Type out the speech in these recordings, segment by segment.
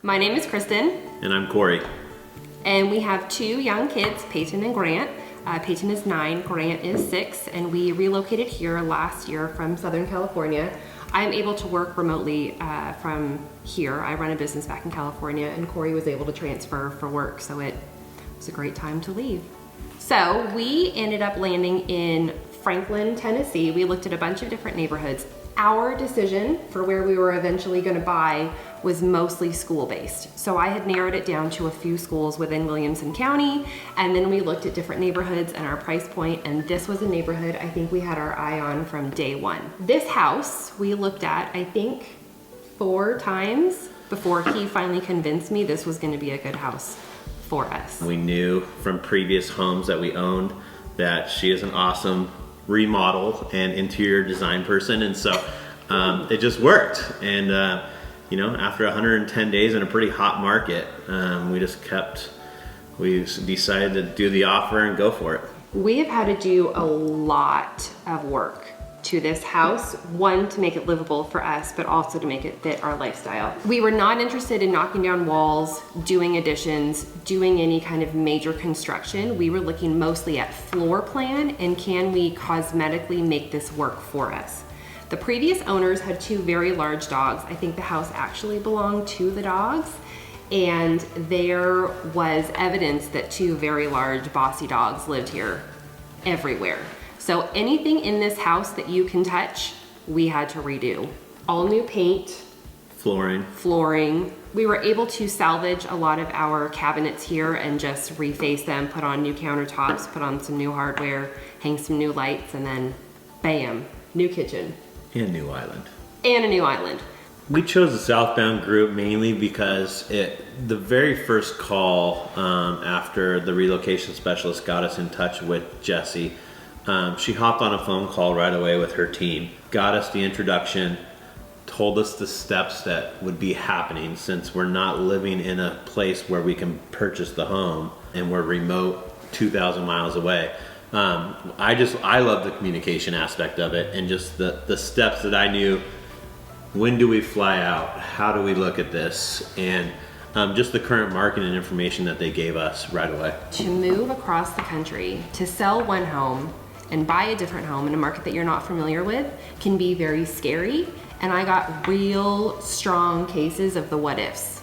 My name is Kristen. And I'm Cory. And we have two young kids, Peyton and Grant. Peyton is 9, Grant is 6, and we relocated here last year from Southern California. I'm able to work remotely from here. I run a business back in California, and Cory was able to transfer for work, so it was a great time to leave. So we ended up landing in Franklin, Tennessee. We looked at a bunch of different neighborhoods. Our decision for where we were eventually going to buy was mostly school-based. So I had narrowed it down to a few schools within Williamson County, and then we looked at different neighborhoods and our price point, and this was a neighborhood I think we had our eye on from day one. This house we looked at, I think, 4 times before he finally convinced me this was going to be a good house for us. We knew from previous homes that we owned that she is an awesome remodel and interior design person, and so it just worked. And you know, after 110 days in a pretty hot market, we decided to do the offer and go for it. We have had to do a lot of work to this house, one, to make it livable for us, but also to make it fit our lifestyle. We were not interested in knocking down walls, doing additions, doing any kind of major construction. We were looking mostly at floor plan and can we cosmetically make this work for us. The previous owners had 2 very large dogs. I think the house actually belonged to the dogs, and there was evidence that 2 very large bossy dogs lived here everywhere. So anything in this house that you can touch, we had to redo. All new paint. Flooring. We were able to salvage a lot of our cabinets here and just reface them, put on new countertops, put on some new hardware, hang some new lights, and then bam, new kitchen. And new island. And a new island. We chose the Southbound group mainly because the very first call after the relocation specialist got us in touch with Jessie, she hopped on a phone call right away with her team, got us the introduction, told us the steps that would be happening since we're not living in a place where we can purchase the home and we're remote 2,000 miles away. I love the communication aspect of it and just the steps that I knew. When do we fly out? How do we look at this? And just the current market and information that they gave us right away. To move across the country, to sell one home and buy a different home in a market that you're not familiar with can be very scary. And I got real strong cases of the what ifs.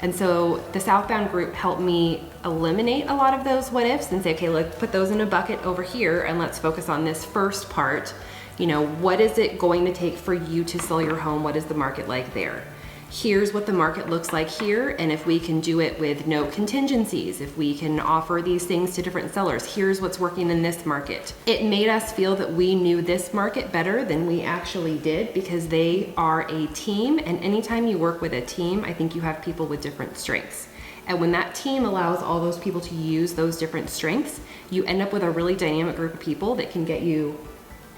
And so the Southbound group helped me eliminate a lot of those what ifs and say, okay, let's put those in a bucket over here and let's focus on this first part. You know, what is it going to take for you to sell your home? What is the market like there? Here's what the market looks like here, and if we can do it with no contingencies, if we can offer these things to different sellers, here's what's working in this market. It made us feel that we knew this market better than we actually did because they are a team, and anytime you work with a team, I think you have people with different strengths. And when that team allows all those people to use those different strengths, you end up with a really dynamic group of people that can get you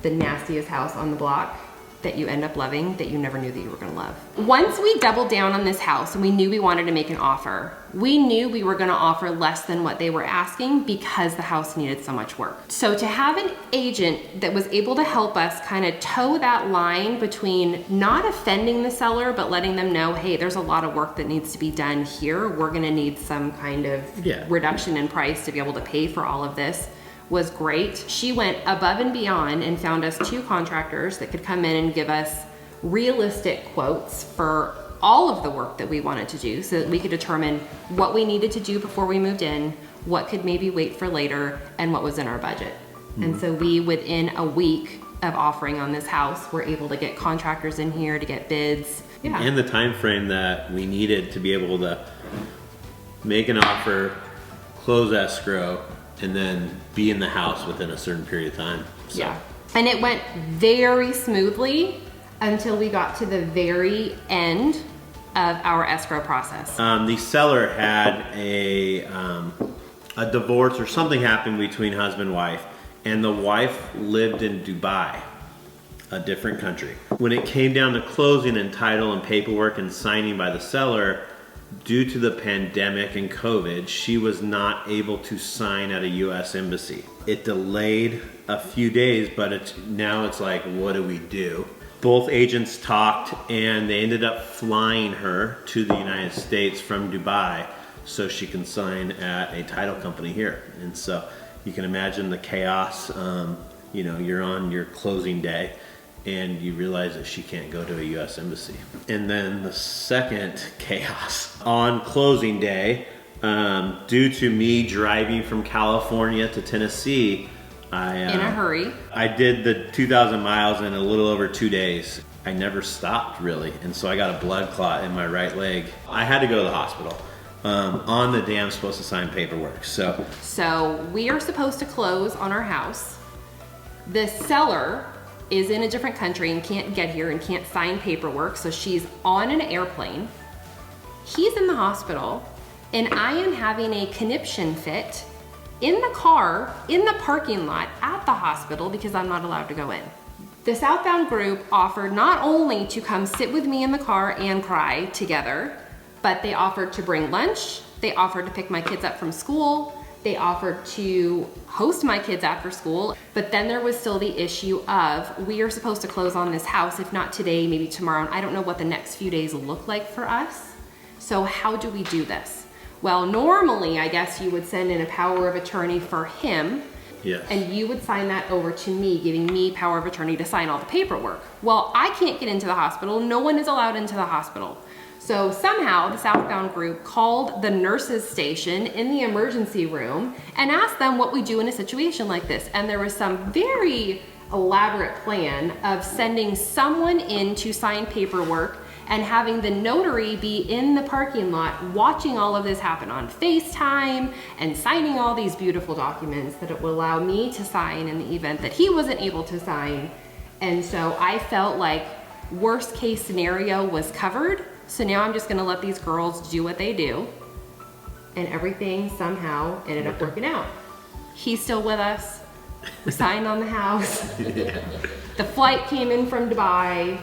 the nastiest house on the block that you end up loving that you never knew that you were gonna love. Once we doubled down on this house and we knew we wanted to make an offer, we knew we were gonna offer less than what they were asking because the house needed so much work. So to have an agent that was able to help us kind of toe that line between not offending the seller, but letting them know, hey, there's a lot of work that needs to be done here. We're gonna need some kind of reduction in price to be able to pay for all of this, was great. She went above and beyond and found us 2 contractors that could come in and give us realistic quotes for all of the work that we wanted to do so that we could determine what we needed to do before we moved in, what could maybe wait for later, and what was in our budget. And so we, within a week of offering on this house, were able to get contractors in here to get bids. Yeah. And the time frame that we needed to be able to make an offer, close escrow, and then be in the house within a certain period of time. So. Yeah. And it went very smoothly until we got to the very end of our escrow process. The seller had a divorce or something happened between husband and wife, and the wife lived in Dubai, a different country. When it came down to closing and title and paperwork and signing by the seller, due to the pandemic and COVID, she was not able to sign at a U.S. embassy. It delayed a few days, but now it's like, what do we do? both agents talked, and they ended up flying her to the United States from Dubai so she can sign at a title company here. And so you can imagine the chaos. You're on your closing day and you realize that she can't go to a U.S. embassy. And then the second chaos on closing day, due to me driving from California to Tennessee, in a hurry. I did the 2,000 miles in a little over 2 days. I never stopped really, and so I got a blood clot in my right leg. I had to go to the hospital. On the day I'm supposed to sign paperwork. So we are supposed to close on our house. The seller is in a different country and can't get here and can't sign paperwork, so she's on an airplane. He's in the hospital, and I am having a conniption fit in the car, in the parking lot at the hospital because I'm not allowed to go in. The Southbound group offered not only to come sit with me in the car and cry together, but they offered to bring lunch, they offered to pick my kids up from school, they offered to host my kids after school, but then there was still the issue of, we are supposed to close on this house, if not today, maybe tomorrow, and I don't know what the next few days look like for us. So how do we do this? Well, normally, I guess you would send in a power of attorney for him, yes, and you would sign that over to me, giving me power of attorney to sign all the paperwork. Well, I can't get into the hospital, no one is allowed into the hospital. So somehow the Southbound group called the nurses station in the emergency room and asked them what we do in a situation like this. And there was some very elaborate plan of sending someone in to sign paperwork and having the notary be in the parking lot watching all of this happen on FaceTime and signing all these beautiful documents that it will allow me to sign in the event that he wasn't able to sign. And so I felt like worst case scenario was covered. So now I'm just gonna let these girls do what they do, and everything somehow ended up working out. He's still with us. We signed on the house. Yeah. The flight came in from Dubai.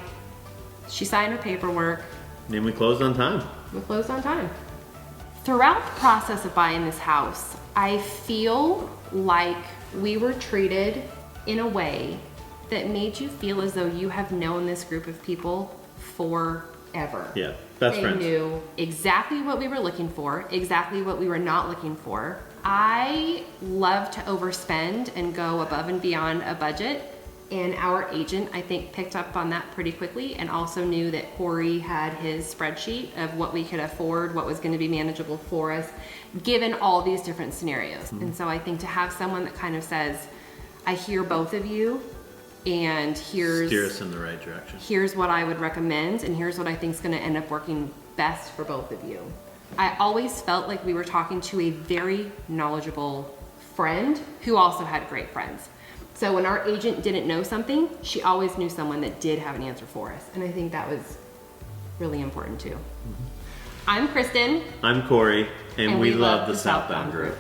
She signed her paperwork. And we closed on time. We closed on time. Throughout the process of buying this house, I feel like we were treated in a way that made you feel as though you have known this group of people forever. Yeah, best friends. They knew exactly what we were looking for, exactly what we were not looking for. I love to overspend and go above and beyond a budget, and our agent, I think, picked up on that pretty quickly and also knew that Cory had his spreadsheet of what we could afford, what was going to be manageable for us, given all these different scenarios. Mm-hmm. And so I think to have someone that kind of says, I hear both of you, and steer us in the right direction. Here's what I would recommend, and here's what I think is going to end up working best for both of you. I always felt like we were talking to a very knowledgeable friend who also had great friends. So when our agent didn't know something, she always knew someone that did have an answer for us. And I think that was really important too. Mm-hmm. I'm Kristen. I'm Cory, and we love the Southbound Group.